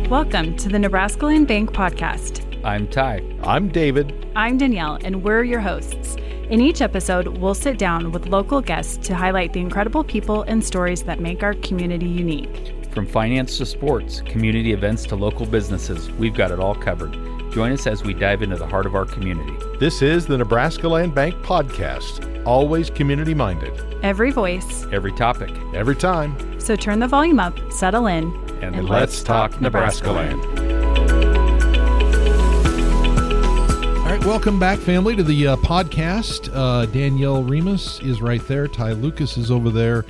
Welcome to the Nebraska Land Bank podcast. I'm Ty. I'm David. I'm Danielle, and we're your hosts. In each episode, we'll sit down with local guests to highlight the incredible people and stories that make our community unique. From finance to sports, community events to local businesses, we've got it all covered. Join us as we dive into the heart of our community. This is the Nebraska Land Bank podcast, always community-minded. Every voice. Every topic. Every time. So turn the volume up, settle in, and let's talk Nebraska Land. All right, welcome back, family, to the podcast. Danielle Remus is right there. Ty Lucas is over there.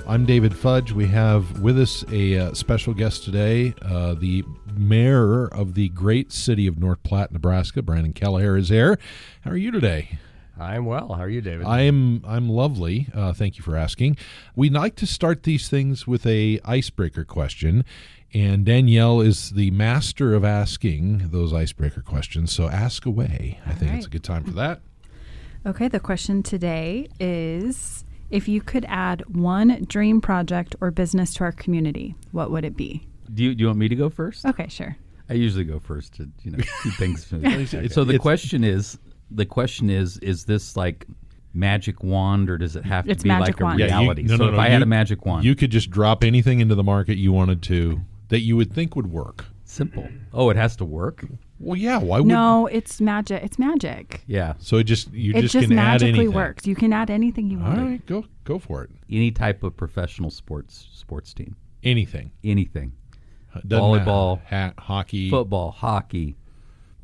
I'm David Fudge. We have with us a special guest today, the mayor of the great city of North Platte, Nebraska. Brandon Kelliher is here. How are you today? I'm well. How are you, David? I'm lovely. Thank you for asking. We like to start these things with a icebreaker question, and Danielle is the master of asking those icebreaker questions, so ask away. I think it's a good time for that. Okay, the question today is, if you could add one dream project or business to our community, what would it be? Do you want me to go first? Okay, sure. I usually go first to keep things. So the question is this like magic wand, or does it have to be like a reality? If I had a magic wand, you could just drop anything into the market you wanted to that you would think would work. Simple. Oh, it has to work? Well, yeah. Why would? No, it's magic. It's magic. Yeah. So it just can add anything. It just magically works. You can add anything you want. All right, go for it. Any type of professional sports team. Anything. Volleyball, hockey, football, hockey,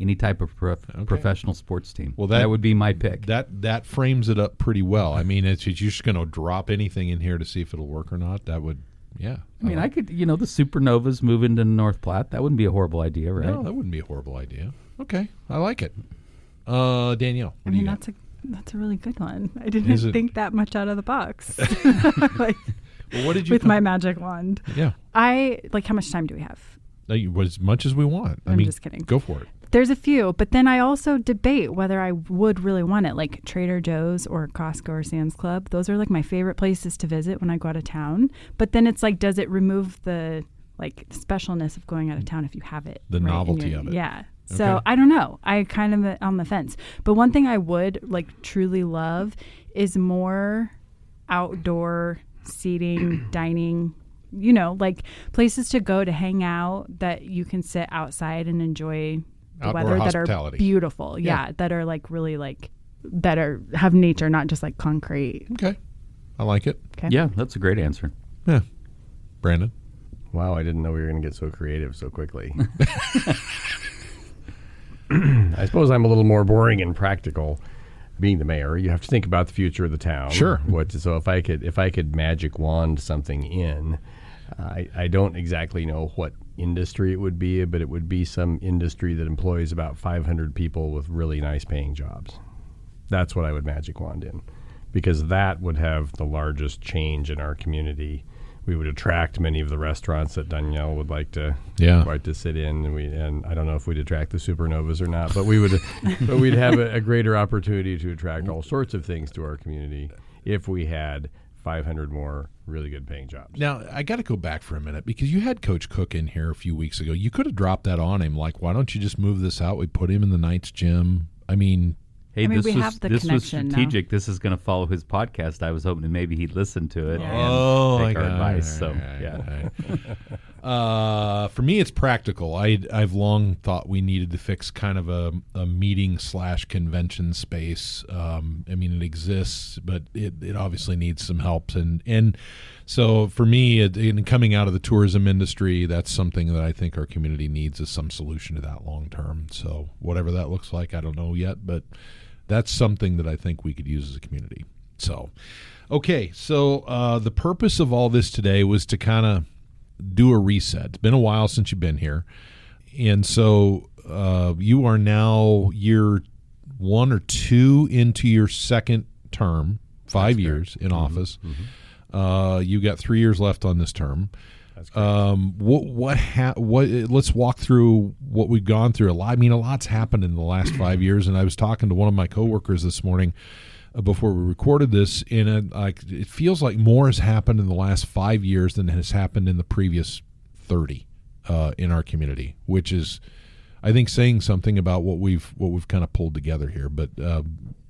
any type of professional sports team. Well, that would be my pick. That frames it up pretty well. I mean, it's you're just going to drop anything in here to see if it'll work or not. That would, yeah. I mean, I could, the Supernovas move into North Platte. That wouldn't be a horrible idea, right? No, that wouldn't be a horrible idea. Okay, I like it. Danielle, what do you got? That's a really good one. I didn't think that much out of the box. Well, what did you with my magic wand? Yeah. How much time do we have? As much as we want. I'm just kidding. Go for it. There's a few, but then I also debate whether I would really want it, like Trader Joe's or Costco or Sam's Club. Those are like my favorite places to visit when I go out of town. But then it's like, does it remove the specialness of going out of town if you have it? The novelty of it. Yeah. So I don't know. I kind of on the fence. But one thing I would truly love is more outdoor seating, dining, places to go to hang out that you can sit outside and enjoy the outdoor weather that are beautiful. Yeah. That are have nature, not just like concrete. Okay. I like it. Okay. Yeah, that's a great answer. Yeah. Brandon? Wow, I didn't know we were going to get so creative so quickly. I suppose I'm a little more boring and practical. Being the mayor, you have to think about the future of the town. Sure. So if I could magic wand something in, I don't exactly know what industry it would be, but it would be some industry that employs about 500 people with really nice paying jobs. That's what I would magic wand in, because that would have the largest change in our community. We would attract many of the restaurants that Danielle would like to sit in, and I don't know if we'd attract the Supernovas or not, but we'd have a greater opportunity to attract all sorts of things to our community if we had 500 more really good paying jobs. Now, I got to go back for a minute, because you had Coach Cook in here a few weeks ago. You could have dropped that on him, like, why don't you just move this out? We put him in the Knights gym. I mean, this was strategic. Now. This is going to follow his podcast. I was hoping that maybe he'd listen to it and take our advice. For me, it's practical. I've long thought we needed to fix kind of a meeting/convention space. It exists, but it obviously needs some help. And so for me, in coming out of the tourism industry, that's something that I think our community needs, is some solution to that long term. So whatever that looks like, I don't know yet, but that's something that I think we could use as a community. So, okay. So the purpose of all this today was to kind of do a reset. It's been a while since you've been here. And so you are now year 1 or 2 into your second term, 5 years in office. Mm-hmm. You got 3 years left on this term. That's great. Let's walk through what we've gone through. A lot's happened in the last 5 years, and I was talking to one of my coworkers this morning before we recorded this, and it feels like more has happened in the last 5 years than has happened in the previous 30. in our community, which is, I think, saying something about what we've kind of pulled together here. But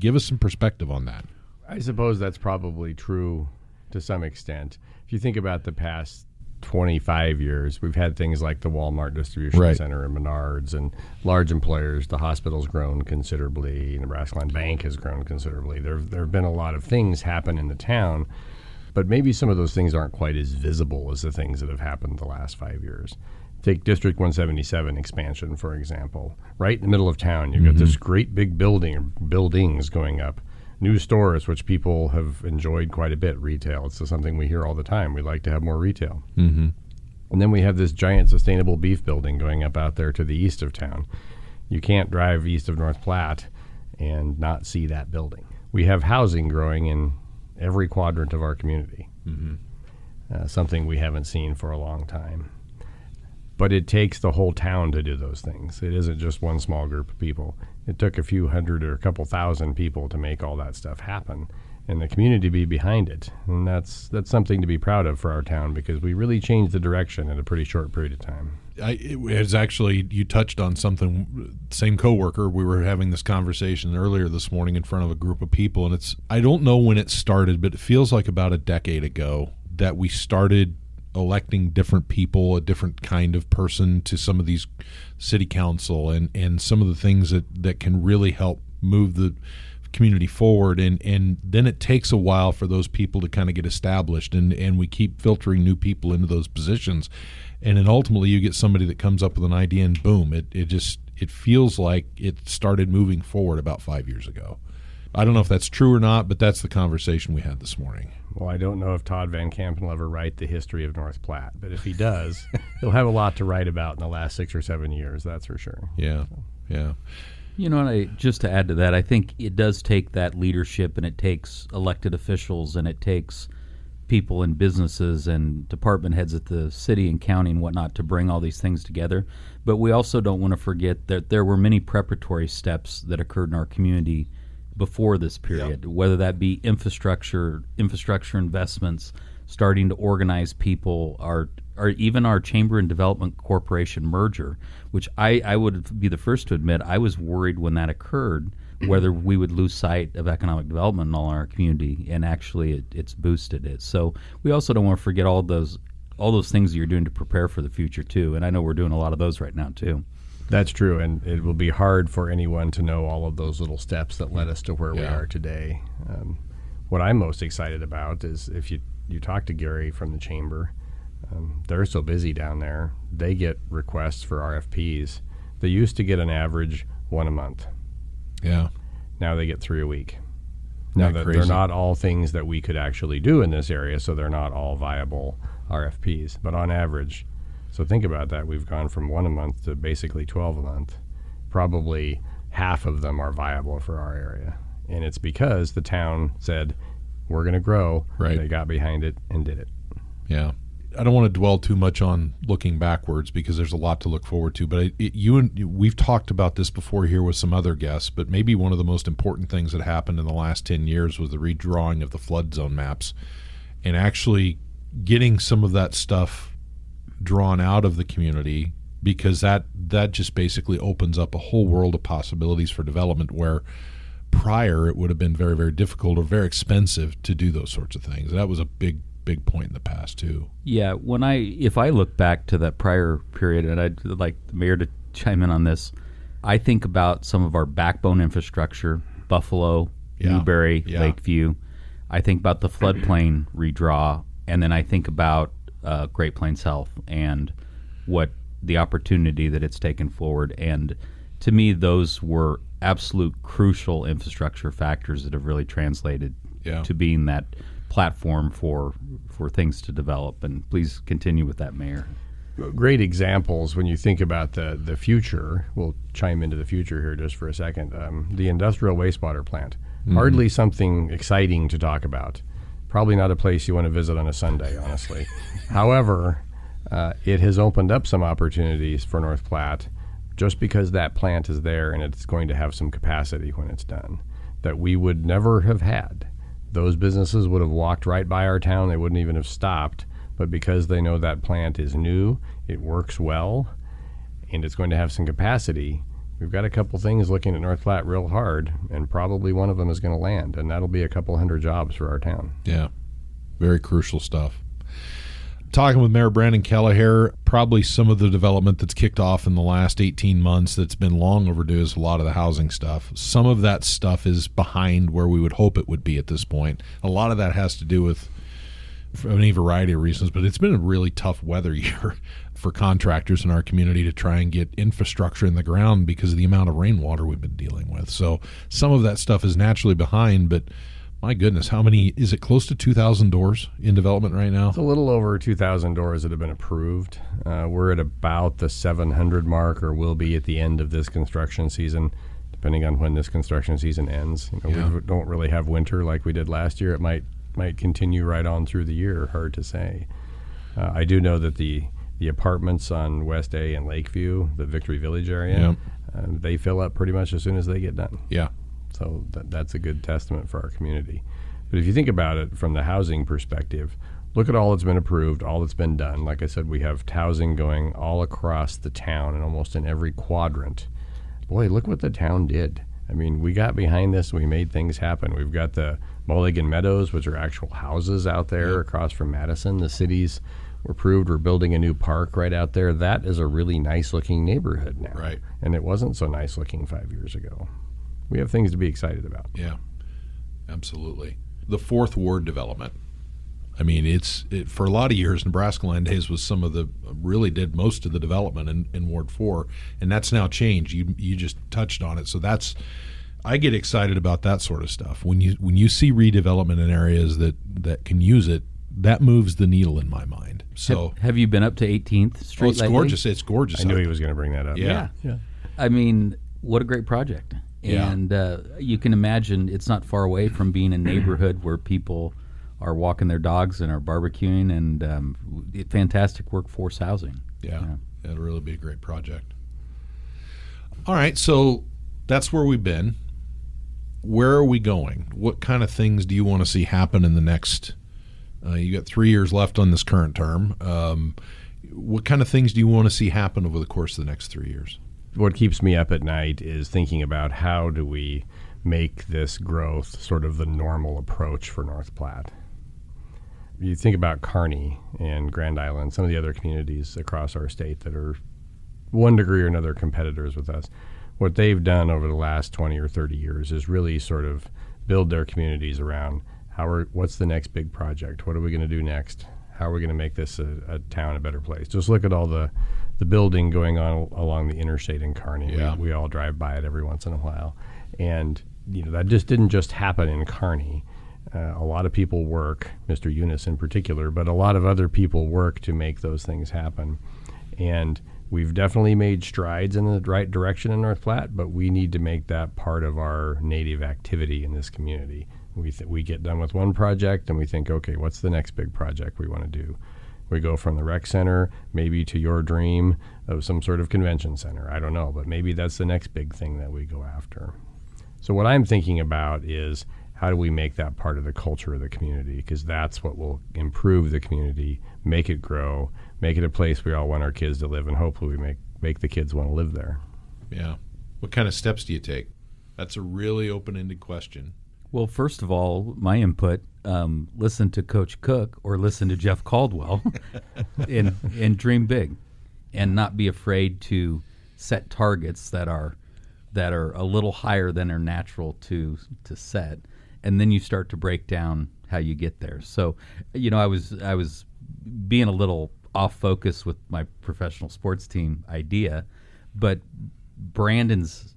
give us some perspective on that. I suppose that's probably true to some extent. If you think about the past 25 years, we've had things like the Walmart distribution center and Menards and large employers. The hospital's grown considerably. Nebraska Land Bank has grown considerably. There have been a lot of things happen in the town, but maybe some of those things aren't quite as visible as the things that have happened the last 5 years. Take District 177 expansion, for example. Right in the middle of town, you've got this great big buildings going up. New stores, which people have enjoyed quite a bit, retail. It's something we hear all the time. We'd like to have more retail. And then we have this giant sustainable beef building going up out there to the east of town. You can't drive east of North Platte and not see that building. We have housing growing in every quadrant of our community, something we haven't seen for a long time. But it takes the whole town to do those things. It isn't just one small group of people. It took a few hundred or a couple thousand people to make all that stuff happen, and the community be behind it. And that's something to be proud of for our town, because we really changed the direction in a pretty short period of time. It's actually, you touched on something, same coworker. We were having this conversation earlier this morning in front of a group of people, and I don't know when it started, but it feels like about a decade ago that we started electing different people, a different kind of person to some of these city council and some of the things that can really help move the community forward. And then it takes a while for those people to kind of get established, and we keep filtering new people into those positions. And then ultimately you get somebody that comes up with an idea and boom, it feels like it started moving forward about 5 years ago. I don't know if that's true or not, but that's the conversation we had this morning. Well, I don't know if Todd Van Kampen will ever write the history of North Platte, but if he does, he'll have a lot to write about in the last 6 or 7 years, that's for sure. Yeah. You know, and just to add to that, I think it does take that leadership, and it takes elected officials, and it takes people in businesses and department heads at the city and county and whatnot to bring all these things together. But we also don't want to forget that there were many preparatory steps that occurred in our community before this period, whether that be infrastructure investments, starting to organize people, or even our Chamber and Development Corporation merger, which I would be the first to admit I was worried when that occurred, whether we would lose sight of economic development in all our community, and actually it's boosted it. So we also don't want to forget all those things that you're doing to prepare for the future too, and I know we're doing a lot of those right now too. That's true, and it will be hard for anyone to know all of those little steps that led us to where we are today. What I'm most excited about is if you talk to Gary from the Chamber, they're so busy down there. They get requests for RFPs. They used to get an average 1 a month. Yeah. Now they get 3 a week. Now they're not all things that we could actually do in this area, so they're not all viable RFPs, but on average. So think about that. We've gone from 1 a month to basically 12 a month. Probably half of them are viable for our area. And it's because the town said, we're going to grow. Right. They got behind it and did it. Yeah. I don't want to dwell too much on looking backwards because there's a lot to look forward to. But we've talked about this before here with some other guests, but maybe one of the most important things that happened in the last 10 years was the redrawing of the flood zone maps and actually getting some of that stuff drawn out of the community, because that just basically opens up a whole world of possibilities for development where prior it would have been very, very difficult or very expensive to do those sorts of things. That was a big point in the past too. Yeah, if I look back to that prior period, and I'd like the mayor to chime in on this, I think about some of our backbone infrastructure, Buffalo, Newberry, Lakeview. I think about the floodplain redraw, and then I think about Great Plains Health and what the opportunity that it's taken forward. And to me, those were absolute crucial infrastructure factors that have really translated to being that platform for things to develop. And please continue with that, Mayor. Great examples when you think about the future. We'll chime into the future here just for a second. The industrial wastewater plant. Hardly something exciting to talk about. Probably not a place you want to visit on a Sunday, honestly. However, it has opened up some opportunities for North Platte just because that plant is there and it's going to have some capacity when it's done that we would never have had. Those businesses would have walked right by our town. They wouldn't even have stopped. but because they know that plant is new, it works well, and it's going to have some capacity, we've got a couple things looking at North Platte real hard, and probably one of them is going to land, and that'll be a couple hundred jobs for our town. Yeah, very crucial stuff. Talking with Mayor Brandon Kelliher, probably some of the development that's kicked off in the last 18 months that's been long overdue is a lot of the housing stuff. Some of that stuff is behind where we would hope it would be at this point. A lot of that has to do with any variety of reasons, but it's been a really tough weather year for contractors in our community to try and get infrastructure in the ground because of the amount of rainwater we've been dealing with. So some of that stuff is naturally behind, but my goodness, how many, is it close to 2,000 doors in development right now? It's a little over 2,000 doors that have been approved. We're at about the 700 mark, or will be at the end of this construction season, depending on when this construction season ends. We don't really have winter like we did last year. It might continue right on through the year, hard to say. I do know that the apartments on West A and Lakeview, the Victory Village area, they fill up pretty much as soon as they get done. Yeah. So that's a good testament for our community. But if you think about it from the housing perspective, look at all that's been approved, all that's been done. Like I said, we have housing going all across the town and almost in every quadrant. Boy, look what the town did. I mean, we got behind this and we made things happen. We've got the Mulligan Meadows, which are actual houses out there across from Madison. The cities were approved. We're building a new park right out there. That is a really nice-looking neighborhood now. Right. And it wasn't so nice-looking 5 years ago. We have things to be excited about. Yeah, absolutely. The Fourth Ward development. I mean, it for a lot of years, Nebraska Land Days was really did most of the development in Ward 4, and that's now changed. You just touched on it. So I get excited about that sort of stuff. When you see redevelopment in areas that can use it, that moves the needle in my mind. So have you been up to 18th Street? Oh, it's lately? gorgeous. It's gorgeous. I knew he was going to bring that up. Yeah. I mean, what a great project. And you can imagine it's not far away from being a neighborhood where people are walking their dogs and are barbecuing, and fantastic workforce housing. Yeah, it'll really be a great project. All right, so that's where we've been. Where are we going? What kind of things do you want to see happen in the next you got 3 years left on this current term. What kind of things do you want to see happen over the course of the next 3 years? What keeps me up at night is thinking about how do we make this growth sort of the normal approach for North Platte. You think about Kearney and Grand Island, some of the other communities across our state that are one degree or another competitors with us. What they've done over the last 20 or 30 years is really sort of build their communities around what's the next big project? What are we going to do next? How are we going to make this a town a better place? Just look at all the building going on along the interstate in Kearney. Yeah. We all drive by it every once in a while. And that just didn't just happen in Kearney. A lot of people work, Mr. Eunice in particular, but a lot of other people work to make those things happen. And we've definitely made strides in the right direction in North Platte, but we need to make that part of our native activity in this community. We get done with one project and we think, okay, what's the next big project we want to do? We go from the rec center maybe to your dream of some sort of convention center. I don't know, but maybe that's the next big thing that we go after. So what I'm thinking about is how do we make that part of the culture of the community? Because that's what will improve the community, make it grow, make it a place we all want our kids to live, and hopefully we make the kids want to live there. Yeah. What kind of steps do you take? That's a really open-ended question. Well, first of all, my input, listen to Coach Cook or listen to Jeff Caldwell and dream big and not be afraid to set targets that are a little higher than are natural to set. And then you start to break down how you get there. So, I was being a little off focus with my professional sports team idea, but Brandon's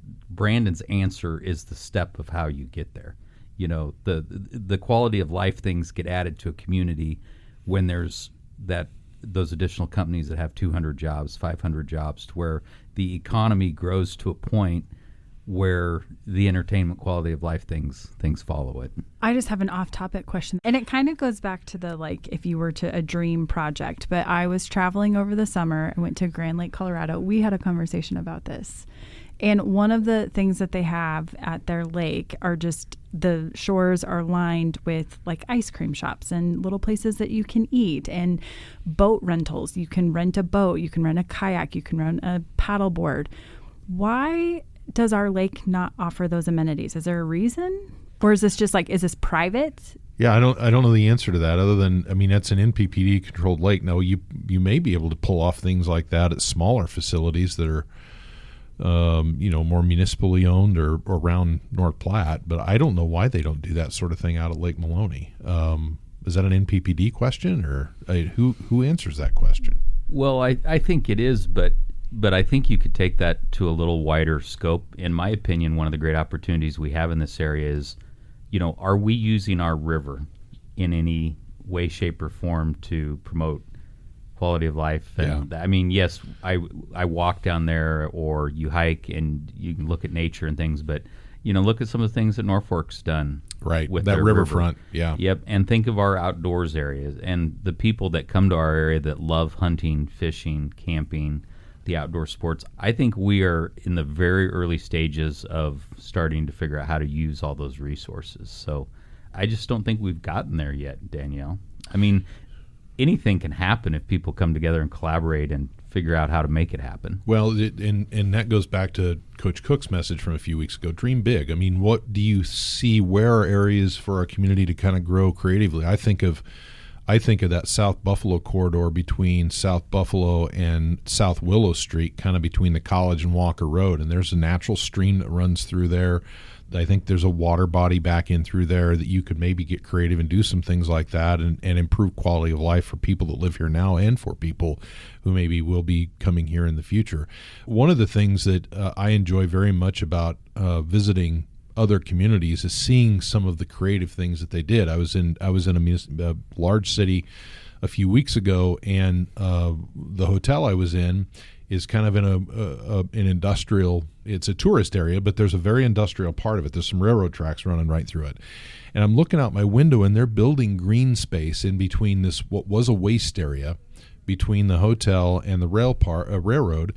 answer is the step of how you get there. The quality of life things get added to a community when there's those additional companies that have 200 jobs, 500 jobs, to where the economy grows to a point where the entertainment quality of life things follow it. I just have an off-topic question, and it kind of goes back to if you were to a dream project. But I was traveling over the summer. I went to Grand Lake, Colorado. We had a conversation about this. And one of the things that they have at their lake are just the shores are lined with like ice cream shops and little places that you can eat and boat rentals. You can rent a boat, you can rent a kayak, you can rent a paddleboard. Why does our lake not offer those amenities? Is there a reason? Or is this just like, is this private? Yeah, I don't know the answer to that other than, I mean, that's an NPPD controlled lake. Now you may be able to pull off things like that at smaller facilities that are more municipally owned or around North Platte, but I don't know why they don't do that sort of thing out at Lake Maloney. Is that an NPPD question, or who answers that question? Well, I think it is, but I think you could take that to a little wider scope. In my opinion, one of the great opportunities we have in this area is, are we using our river in any way, shape, or form to promote quality of life? And I mean, yes, I walk down there, or you hike and you can look at nature and things, but look at some of the things that Norfolk's done. Right, with that their riverfront. River. Yeah. Yep, and think of our outdoors areas and the people that come to our area that love hunting, fishing, camping, the outdoor sports. I think we are in the very early stages of starting to figure out how to use all those resources. So I just don't think we've gotten there yet, Danielle. I mean, anything can happen if people come together and collaborate and figure out how to make it happen. Well, and that goes back to Coach Cook's message from a few weeks ago, dream big. I mean, what do you see? Where are areas for our community to kind of grow creatively? I think of that South Buffalo corridor between South Buffalo and South Willow Street, kind of between the College and Walker Road, and there's a natural stream that runs through there. I think there's a water body back in through there that you could maybe get creative and do some things like that and improve quality of life for people that live here now and for people who maybe will be coming here in the future. One of the things that I enjoy very much about visiting other communities is seeing some of the creative things that they did. I was in a large city a few weeks ago, and the hotel I was in is kind of in an industrial. It's a tourist area, but there's a very industrial part of it. There's some railroad tracks running right through it, and I'm looking out my window, and they're building green space in between this what was a waste area between the hotel and the railroad,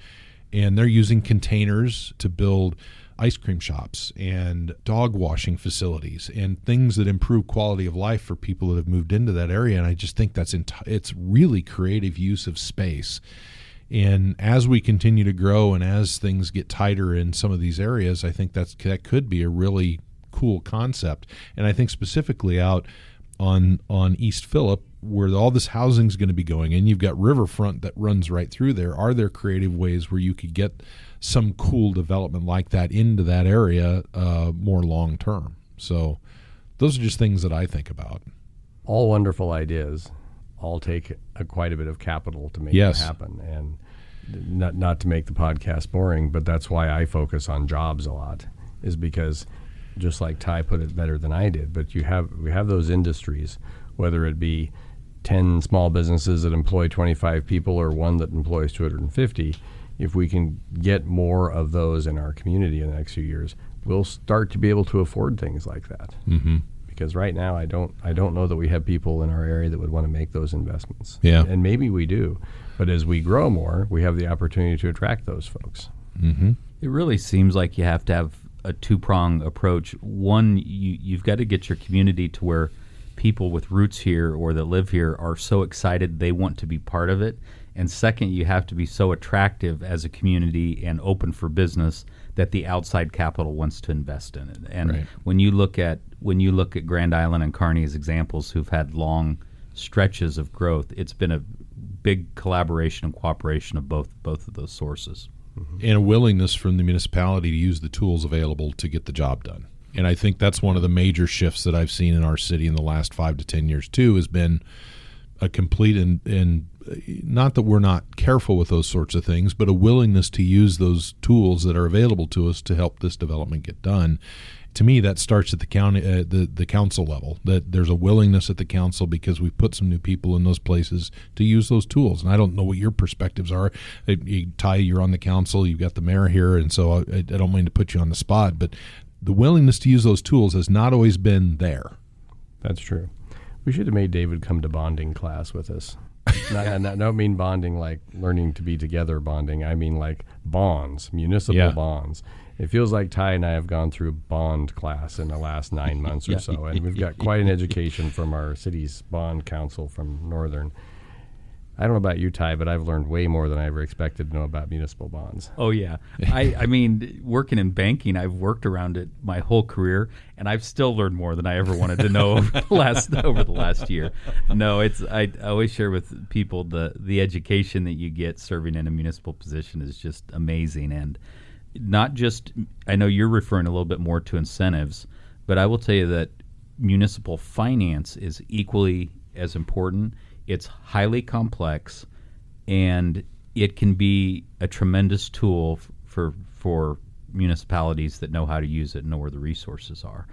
and they're using containers to build ice cream shops and dog washing facilities and things that improve quality of life for people that have moved into that area. And I just think it's really creative use of space. And as we continue to grow and as things get tighter in some of these areas, I think that could be a really cool concept. And I think specifically out on East Phillip, where all this housing is going to be going, and you've got riverfront that runs right through there, are there creative ways where you could get some cool development like that into that area more long term? So those are just things that I think about. All wonderful ideas. All take quite a bit of capital to make it happen. And not to make the podcast boring, but that's why I focus on jobs a lot, is because just like Ty put it better than I did, but we have those industries, whether it be 10 small businesses that employ 25 people or one that employs 250. If we can get more of those in our community in the next few years, we'll start to be able to afford things like that. Mm-hmm. Because right now I don't know that we have people in our area that would want to make those investments. Yeah. And maybe we do. But as we grow more, we have the opportunity to attract those folks. Mm-hmm. It really seems like you have to have a two-prong approach. One, you've got to get your community to where people with roots here or that live here are so excited they want to be part of it. And second, you have to be so attractive as a community and open for business that the outside capital wants to invest in it. And right. when you look at Grand Island and Kearney as examples who've had long stretches of growth, it's been a big collaboration and cooperation of both of those sources. Mm-hmm. And a willingness from the municipality to use the tools available to get the job done. And I think that's one of the major shifts that I've seen in our city in the last 5 to 10 years too, has been a complete and not that we're not careful with those sorts of things, but a willingness to use those tools that are available to us to help this development get done. To me, that starts at the county, the council level. That there's a willingness at the council because we've put some new people in those places to use those tools. And I don't know what your perspectives are. Ty, you're on the council. You've got the mayor here, and so I don't mean to put you on the spot, but the willingness to use those tools has not always been there. That's true. We should have made David come to bonding class with us. I don't mean bonding like learning to be together bonding. I mean like bonds, municipal bonds. It feels like Ty and I have gone through bond class in the last 9 months or so, and we've got quite an education from our city's bond council from Northern. I don't know about you, Ty, but I've learned way more than I ever expected to know about municipal bonds. Oh, yeah. I mean, working in banking, I've worked around it my whole career, and I've still learned more than I ever wanted to know over the last year. No, I always share with people the education that you get serving in a municipal position is just amazing. And not just, I know you're referring a little bit more to incentives, but I will tell you that municipal finance is equally as important. It's highly complex, and it can be a tremendous tool for municipalities that know how to use it and know where the resources are.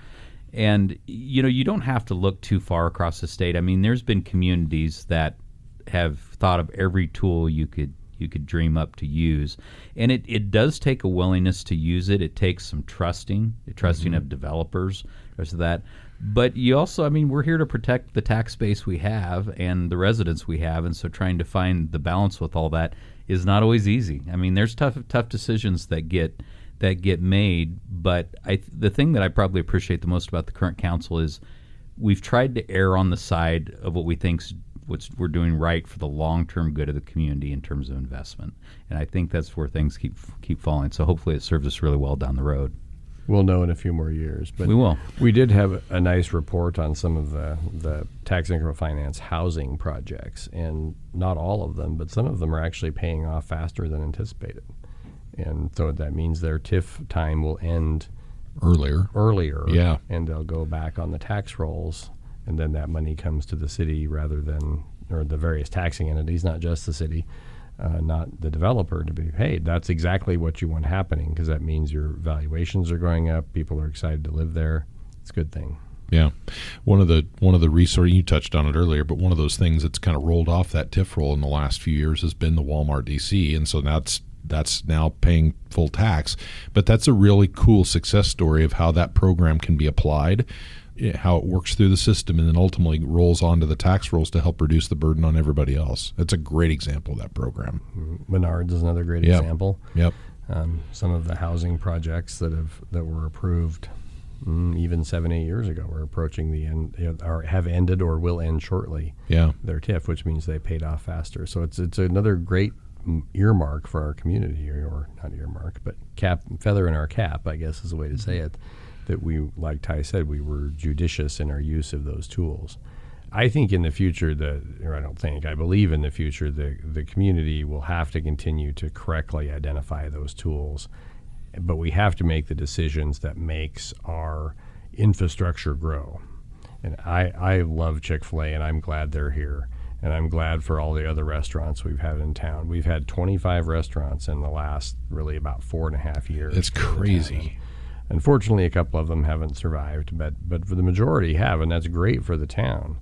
And, you don't have to look too far across the state. I mean, there's been communities that have thought of every tool you could dream up to use. And it does take a willingness to use it. It takes some trusting of developers, rest of that. But you also, I mean, we're here to protect the tax base we have and the residents we have, and so trying to find the balance with all that is not always easy. I mean, there's tough decisions that get made, but the thing that I probably appreciate the most about the current council is we've tried to err on the side of what we think's what we're doing right for the long-term good of the community in terms of investment, and I think that's where things keep falling. So hopefully, it serves us really well down the road. We'll know in a few more years, but we will. We did have a nice report on some of the tax increment finance housing projects, and not all of them, but some of them are actually paying off faster than anticipated. And so that means their TIF time will end earlier. Yeah. And they'll go back on the tax rolls, and then that money comes to the city rather than, or the various taxing entities, not just the city. Not the developer, to be, hey, that's exactly what you want happening, because that means your valuations are going up. People are excited to live there. It's a good thing. Yeah, one of the resources, you touched on it earlier, but one of those things that's kind of rolled off that TIF roll in the last few years has been the Walmart DC, and so that's now paying full tax. But that's a really cool success story of how that program can be applied, how it works through the system, and then ultimately rolls onto the tax rolls to help reduce the burden on everybody else. It's a great example of that program. Menards is another great example. Yep. Some of the housing projects that were approved even 7-8 years ago are approaching the end, or have ended or will end shortly. Yeah. Their TIF, which means they paid off faster. So it's another great earmark for our community, or not earmark, but feather in our cap, I guess is the way to say it. That we, like Ty said, we were judicious in our use of those tools. I think in the future, I believe in the future, the community will have to continue to correctly identify those tools, but we have to make the decisions that makes our infrastructure grow. And I love Chick-fil-A, and I'm glad they're here. And I'm glad for all the other restaurants we've had in town. We've had 25 restaurants in the last, really, about 4.5 years. It's crazy. Unfortunately, a couple of them haven't survived, but for the majority have, and that's great for the town.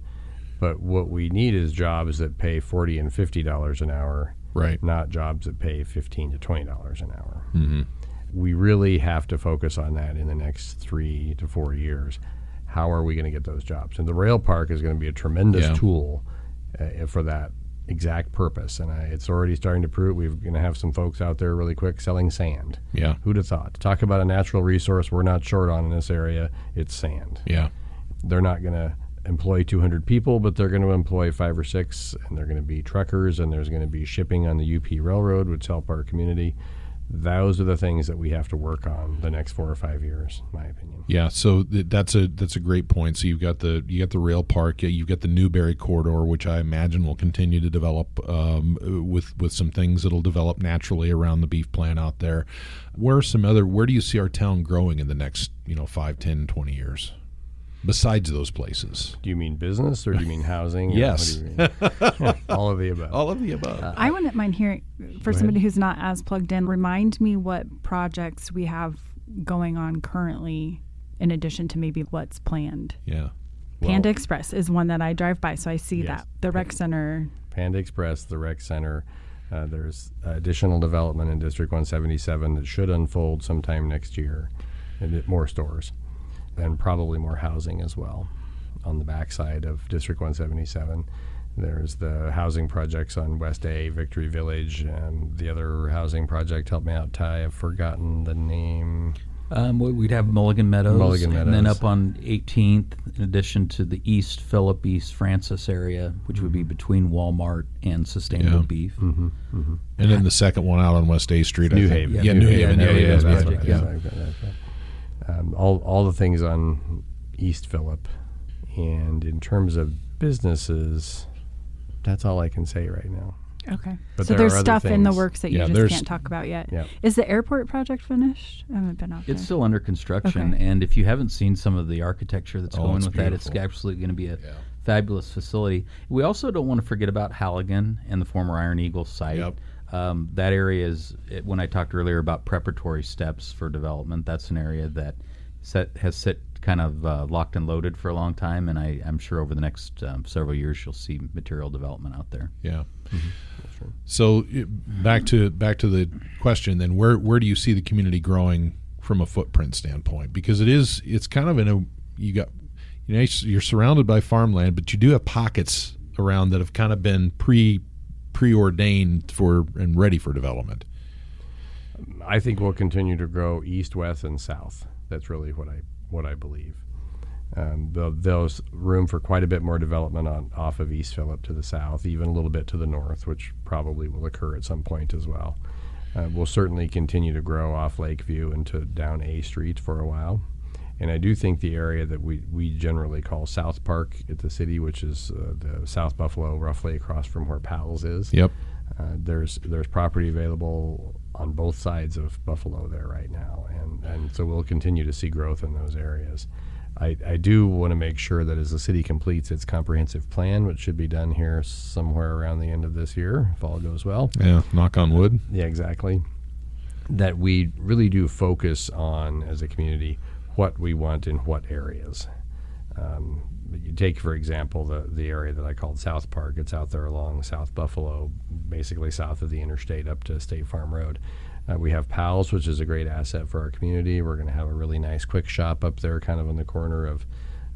But what we need is jobs that pay $40 and $50 an hour, right? Not jobs that pay $15 to $20 an hour. Mm-hmm. We really have to focus on that in the next 3 to 4 years. How are we going to get those jobs? And the rail park is going to be a tremendous tool for that exact purpose, and it's already starting to prove. We're going to have some folks out there really quick selling sand. Yeah. Who'd have thought? To talk about a natural resource we're not short on in this area, it's sand. Yeah. They're not going to employ 200 people, but they're going to employ 5 or 6, and they're going to be truckers, and there's going to be shipping on the UP Railroad, which help our community. Those are the things that we have to work on the next 4 or 5 years, in my opinion. Yeah, so that's a great point. So you've got the rail park, you've got the Newberry corridor, which I imagine will continue to develop with some things that'll develop naturally around the beef plant out there. Where do you see our town growing in the next 5, 10, 20 years? Besides those places. Do you mean business or do you mean housing? Yes. What do you mean? All of the above. All of the above. I wouldn't mind hearing, for somebody who's not as plugged in, remind me what projects we have going on currently in addition to maybe what's planned. Yeah. Panda Express is one that I drive by, so I see that. The rec center. Panda Express, the rec center. There's additional development in District 177 that should unfold sometime next year, and more stores. And probably more housing as well on the backside of District 177. There's the housing projects on West A, Victory Village, and the other housing project, help me out, Ty, I've forgotten the name. We'd have Mulligan Meadows. And then Meadows. up on 18th, in addition to the East Phillip, East Francis area, which would be between Walmart and Sustainable Yeah. Beef. Mm-hmm. Mm-hmm. And then the second one out on West A Street, New I think. Haven. Yeah, New Haven. Yeah, that's yeah, what- yeah. that's right. All the things on East Phillip. And in terms of businesses, that's all I can say right now. Okay. But So there there's are other stuff in the things. works that you Yeah, just there's- can't talk about yet. Yeah. Is the airport project finished? I haven't been out there. It's still under construction, Okay. and if you haven't seen some of the architecture that's Oh, going it's with that, it's beautiful. absolutely going to be a Yeah. fabulous facility. We also don't want to forget about Halligan and the former Iron Eagle site. Yep. That area is, when I talked earlier about preparatory steps for development, that's an area that has sit kind of locked and loaded for a long time, and I'm sure over the next several years you'll see material development out there. Yeah. So back to the question then, where do you see the community growing from a footprint standpoint? Because it's kind of you're surrounded by farmland, but you do have pockets around that have kind of been preordained for and ready for development. I think we'll continue to grow east, west, and south. That's really what I believe. There's room for quite a bit more development off of East Phillip to the south, even a little bit to the north, which probably will occur at some point as well. We'll certainly continue to grow off Lakeview into down A Street for a while. And I do think the area that we generally call South Park at the city, which is the South Buffalo, roughly across from where Powell's is. Yep. There's property available on both sides of Buffalo there right now, and so we'll continue to see growth in those areas. I do want to make sure that as the city completes its comprehensive plan, which should be done here somewhere around the end of this year, if all goes well. Yeah, knock on wood. Yeah, exactly. That we really do focus on, as a community, what we want in what areas. You take, for example, the area that I called South Park. It's out there along South Buffalo, basically south of the interstate up to State Farm Road. We have Powell's, which is a great asset for our community. We're going to have a really nice quick shop up there kind of on the corner of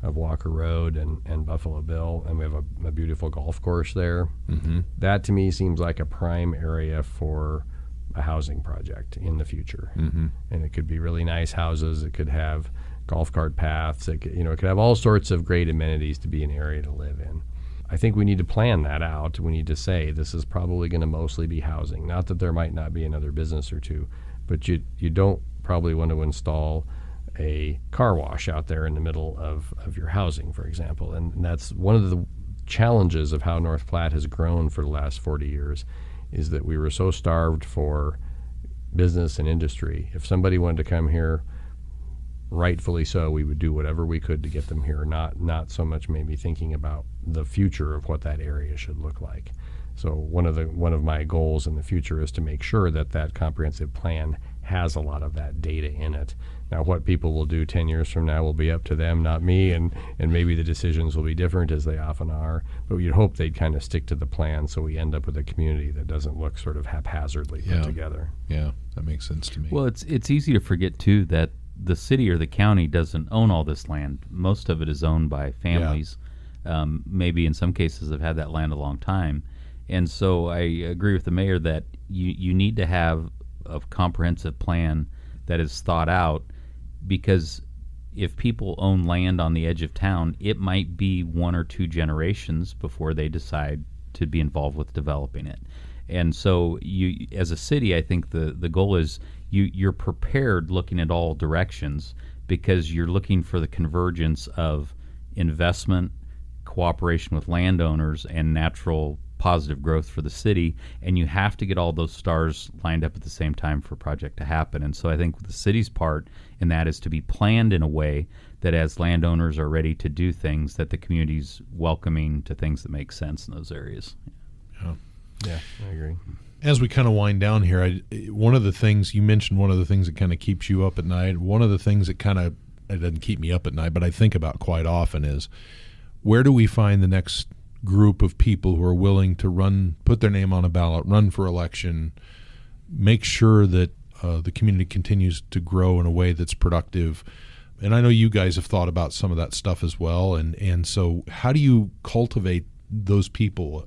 Walker Road and Buffalo Bill, and we have a beautiful golf course there. Mm-hmm. That, to me, seems like a prime area for a housing project in the future. Mm-hmm. And it could be really nice houses. It could have golf cart paths. It could have all sorts of great amenities to be an area to live in. I think we need to plan that out. We need to say this is probably going to mostly be housing. Not that there might not be another business or two, but you don't probably want to install a car wash out there in the middle of your housing, for example. And that's one of the challenges of how North Platte has grown for the last 40 years, is that we were so starved for business and industry. If somebody wanted to come here, rightfully so, we would do whatever we could to get them here, not so much maybe thinking about the future of what that area should look like. So one of my goals in the future is to make sure that comprehensive plan has a lot of that data in it. Now, what people will do 10 years from now will be up to them, not me, and maybe the decisions will be different, as they often are, but you'd hope they'd kind of stick to the plan so we end up with a community that doesn't look sort of haphazardly put together. Yeah, that makes sense to me. Well, it's easy to forget, too, that the city or the county doesn't own all this land. Most of it is owned by families. Maybe in some cases have had that land a long time. And so I agree with the mayor that you need to have a comprehensive plan that is thought out, because if people own land on the edge of town, it might be 1 or 2 generations before they decide to be involved with developing it. And so you, as a city, I think the goal is you're prepared looking at all directions, because you're looking for the convergence of investment, cooperation with landowners, and natural positive growth for the city, and you have to get all those stars lined up at the same time for a project to happen. And so I think the city's part in that is to be planned in a way that as landowners are ready to do things, that the community's welcoming to things that make sense in those areas. Yeah, I agree. As we kind of wind down here, one of the things you mentioned, one of the things that kind of keeps you up at night, one of the things that kind of, it doesn't keep me up at night, but I think about quite often, is where do we find the next group of people who are willing to put their name on a ballot, run for election, make sure that the community continues to grow in a way that's productive. And I know you guys have thought about some of that stuff as well. And so how do you cultivate those people?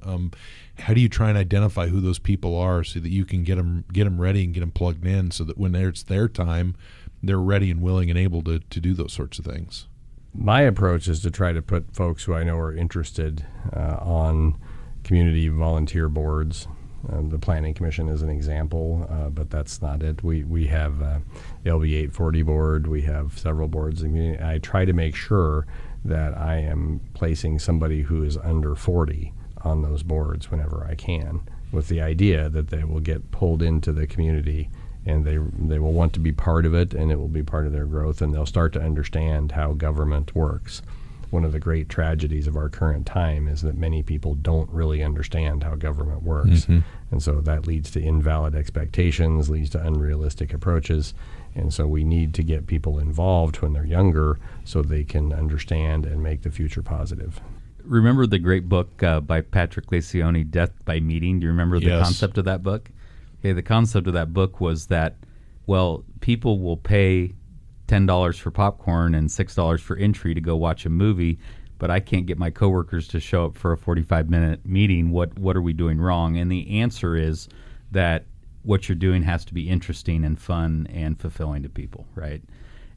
How do you try and identify who those people are so that you can get them ready and get them plugged in so that when it's their time, they're ready and willing and able to do those sorts of things? My approach is to try to put folks who I know are interested on community volunteer boards. The Planning Commission is an example, but that's not it. We have the LB 840 board. We have several boards. I try to make sure that I am placing somebody who is under 40 on those boards whenever I can, with the idea that they will get pulled into the community and they will want to be part of it, and it will be part of their growth, and they'll start to understand how government works. One of the great tragedies of our current time is that many people don't really understand how government works. Mm-hmm. And so that leads to invalid expectations, leads to unrealistic approaches. And so we need to get people involved when they're younger so they can understand and make the future positive. Remember the great book by Patrick Lencioni, Death by Meeting? Do you remember the concept of that book? Okay, the concept of that book was that, well, people will pay $10 for popcorn and $6 for entry to go watch a movie, but I can't get my coworkers to show up for a 45-minute meeting. What are we doing wrong? And the answer is that what you're doing has to be interesting and fun and fulfilling to people, right?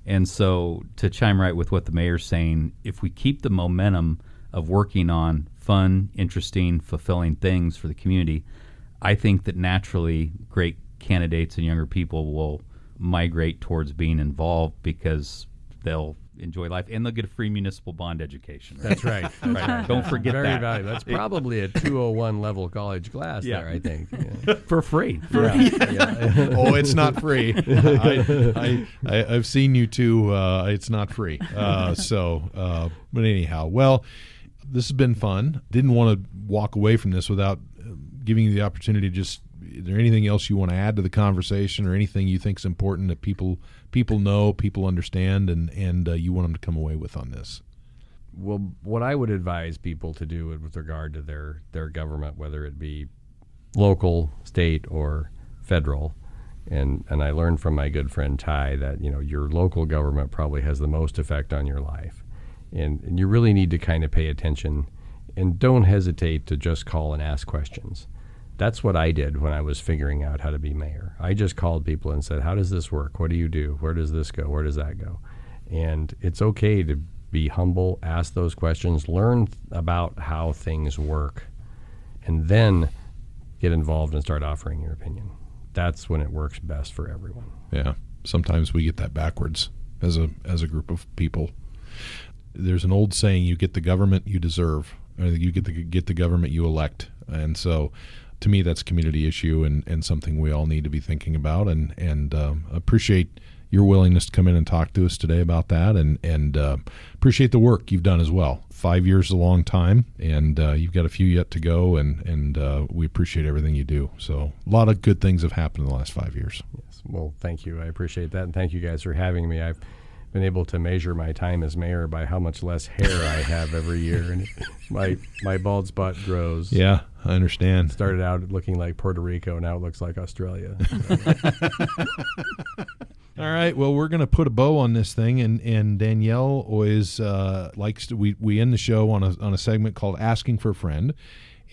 And so to chime right with what the mayor's saying, if we keep the momentum of working on fun, interesting, fulfilling things for the community, I think that naturally great candidates and younger people will migrate towards being involved because they'll enjoy life and they'll get a free municipal bond education. Right? That's right. Right. Don't forget Very that. valuable. That's probably a 201 level college class there, I think. Yeah. For free. Yeah. Oh, it's not free. I've seen you too. It's not free. But anyhow, well, this has been fun. Didn't want to walk away from this without giving you the opportunity to just, is there anything else you want to add to the conversation or anything you think is important that people know, people understand, and you want them to come away with on this? Well, what I would advise people to do with regard to their government, whether it be local, state, or federal, and I learned from my good friend Ty that your local government probably has the most effect on your life, and you really need to kind of pay attention and don't hesitate to just call and ask questions. That's what I did when I was figuring out how to be mayor. I just called people and said, how does this work? What do you do? Where does this go? Where does that go? And it's okay to be humble, ask those questions, learn about how things work, and then get involved and start offering your opinion. That's when it works best for everyone. Yeah. Sometimes we get that backwards as a group of people. There's an old saying, you get the government you deserve, or you get the government you elect. And so to me, that's a community issue and something we all need to be thinking about, and appreciate your willingness to come in and talk to us today about that, and appreciate the work you've done as well. 5 years is a long time, and you've got a few yet to go, and we appreciate everything you do. So a lot of good things have happened in the last 5 years. Yes. Well, thank you. I appreciate that, and thank you guys for having me. I've been able to measure my time as mayor by how much less hair I have every year, and my bald spot grows. Yeah, I understand. Started out looking like Puerto Rico, now it looks like Australia. All right, well, we're going to put a bow on this thing, and Danielle always likes to. We end the show on a segment called Asking for a Friend,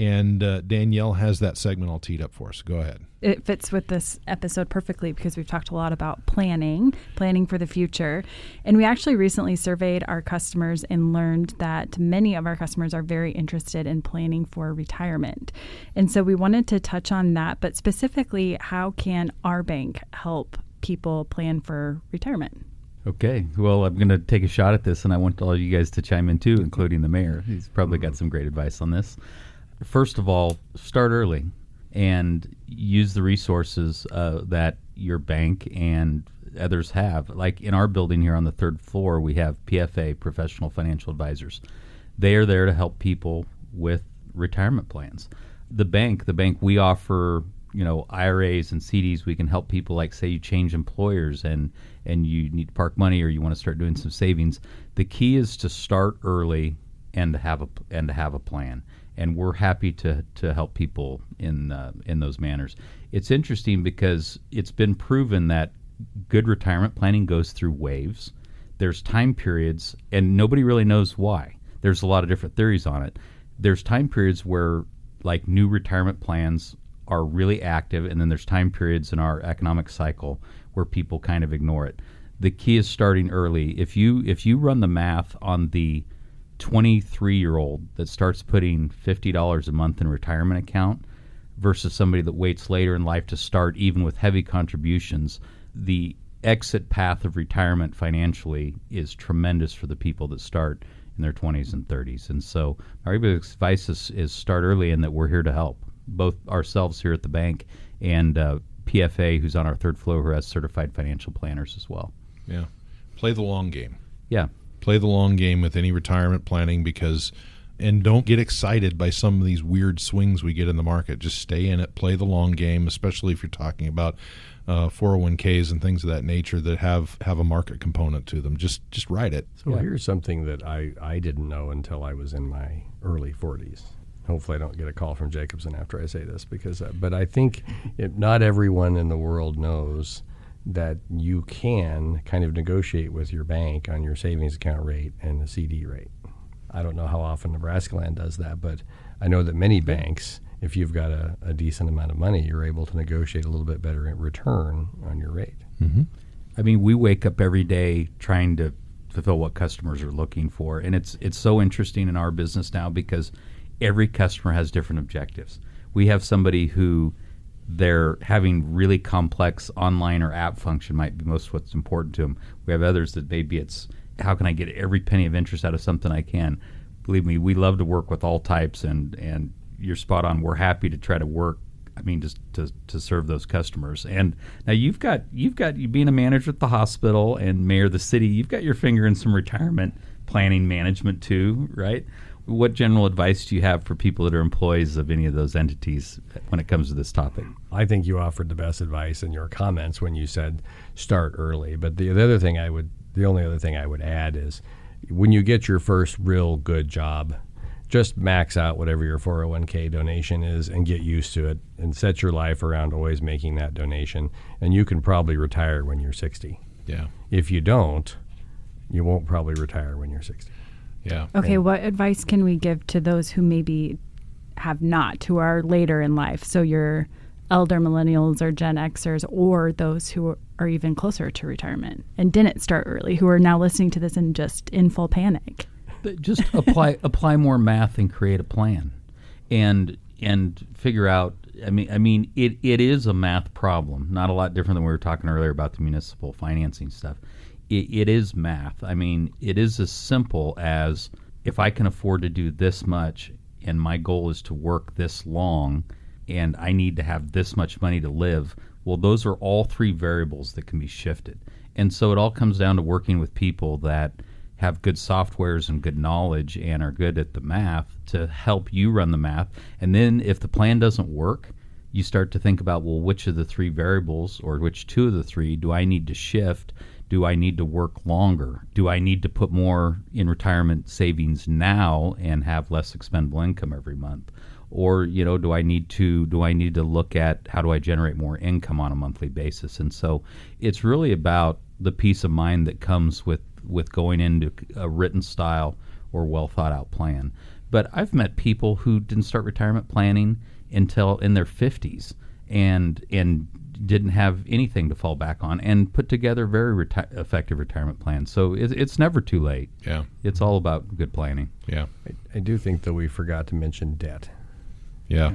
and Danielle has that segment all teed up for us. Go ahead. It fits with this episode perfectly because we've talked a lot about planning for the future. And we actually recently surveyed our customers and learned that many of our customers are very interested in planning for retirement. And so we wanted to touch on that, but specifically, how can our bank help people plan for retirement? Okay. Well, I'm going to take a shot at this, and I want all you guys to chime in too, including the mayor. He's probably got some great advice on this. First of all, start early and use the resources that your bank and others have. Like in our building here on the third floor, we have PFA, Professional Financial Advisors. They are there to help people with retirement plans. The bank, we offer, IRAs and CDs. We can help people, like say you change employers and you need to park money or you want to start doing some savings. The key is to start early and to have a plan. And we're happy to help people in those manners. It's interesting because it's been proven that good retirement planning goes through waves. There's time periods, and nobody really knows why. There's a lot of different theories on it. there's time periods where like new retirement plans are really active, and then there's time periods in our economic cycle where people kind of ignore it. The key is starting early. If you run the math on the 23-year-old that starts putting $50 a month in a retirement account versus somebody that waits later in life to start, even with heavy contributions, the exit path of retirement financially is tremendous for the people that start in their 20s and 30s. And so our advice is start early, and that we're here to help, both ourselves here at the bank and PFA, who's on our third floor, who has certified financial planners as well. Yeah. Play the long game. Yeah. Play the long game with any retirement planning, and don't get excited by some of these weird swings we get in the market. Just stay in it, play the long game, especially if you're talking about 401ks and things of that nature that have a market component to them. Just ride it. So here's something that I didn't know until I was in my early 40s. Hopefully I don't get a call from Jacobson after I say this, but I think not everyone in the world knows that you can kind of negotiate with your bank on your savings account rate and the CD rate. I don't know how often Nebraska Land does that, but I know that many banks, if you've got a decent amount of money, you're able to negotiate a little bit better return on your rate. Mm-hmm. I mean, we wake up every day trying to fulfill what customers are looking for, and it's so interesting in our business now because every customer has different objectives. We have somebody who they're having really complex online or app function might be most what's important to them. We have others that maybe it's how can I get every penny of interest out of something I can. Believe me, we love to work with all types, and you're spot on. We're happy to try to work, just to serve those customers. And now you've got you being a manager at the hospital and mayor of the city, you've got your finger in some retirement planning management too, right? What general advice do you have for people that are employees of any of those entities when it comes to this topic? I think you offered the best advice in your comments when you said start early. But the only other thing I would add is when you get your first real good job, just max out whatever your 401k donation is and get used to it and set your life around always making that donation. And you can probably retire when you're 60. Yeah. If you don't, you won't probably retire when you're 60. Yeah. Okay, what advice can we give to those who maybe have not, who are later in life? So your elder millennials or Gen Xers, or those who are even closer to retirement and didn't start early, who are now listening to this and just in full panic. Just apply more math and create a plan, and figure out. I mean, it is a math problem. Not a lot different than we were talking earlier about the municipal financing stuff. It is math. I mean, it is as simple as if I can afford to do this much and my goal is to work this long and I need to have this much money to live, well, those are all three variables that can be shifted. And so it all comes down to working with people that have good softwares and good knowledge and are good at the math to help you run the math. And then if the plan doesn't work, you start to think about, well, which of the three variables or which two of the three do I need to shift? Do I need to work longer? Do I need to put more in retirement savings now and have less expendable income every month? Or, do I need to look at how do I generate more income on a monthly basis? And so it's really about the peace of mind that comes with going into a written style or well thought out plan. But I've met people who didn't start retirement planning until in their 50s and didn't have anything to fall back on and put together very effective retirement plans. So it's never too late. Yeah. It's all about good planning. Yeah. I do think that we forgot to mention debt. Yeah.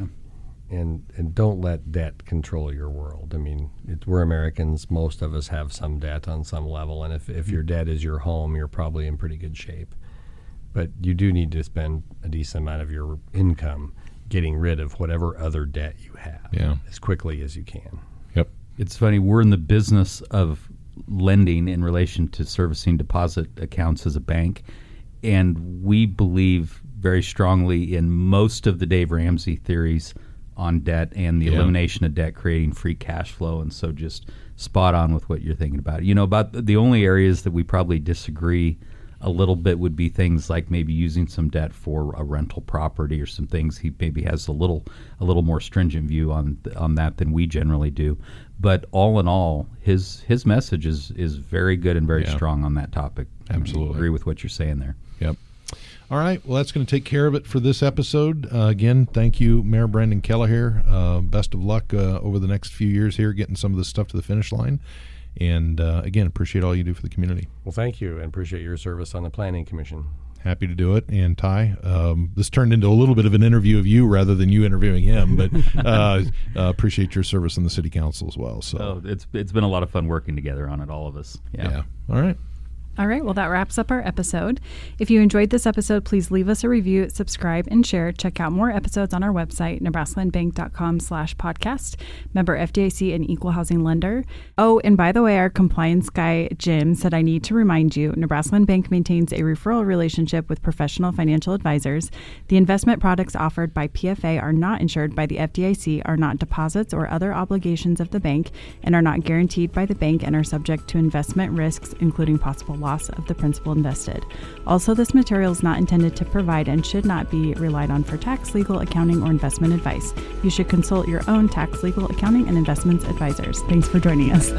And don't let debt control your world. I mean, we're Americans. Most of us have some debt on some level. And if your debt is your home, you're probably in pretty good shape. But you do need to spend a decent amount of your income getting rid of whatever other debt you have as quickly as you can. Yep. It's funny, we're in the business of lending in relation to servicing deposit accounts as a bank, and we believe very strongly in most of the Dave Ramsey theories on debt and the elimination of debt, creating free cash flow. And so just spot on with what you're thinking about. About the only areas that we probably disagree a little bit would be things like maybe using some debt for a rental property or some things. He maybe has a little more stringent view on that than we generally do. But all in all, his message is very good and very strong on that topic. Absolutely. I agree with what you're saying there. Yep. All right. Well, that's going to take care of it for this episode. Again, thank you, Mayor Brandon Kelliher. Best of luck over the next few years here, getting some of this stuff to the finish line. And again, appreciate all you do for the community. Well, thank you, and appreciate your service on the Planning Commission. Happy to do it. And Ty, this turned into a little bit of an interview of you rather than you interviewing him, but appreciate your service on the city council as well. So it's been a lot of fun working together on it, all of us. Yeah. All right. All right, well, that wraps up our episode. If you enjoyed this episode, please leave us a review, subscribe, and share. Check out more episodes on our website, nebraskalandbank.com/podcast. Member FDIC and equal housing lender. Oh, and by the way, our compliance guy, Jim, said I need to remind you, Nebraska Land Bank maintains a referral relationship with professional financial advisors. The investment products offered by PFA are not insured by the FDIC, are not deposits or other obligations of the bank, and are not guaranteed by the bank and are subject to investment risks, including possible loss of the principal invested. Also, this material is not intended to provide and should not be relied on for tax, legal, accounting, or investment advice. You should consult your own tax, legal, accounting, and investments advisors. Thanks for joining us.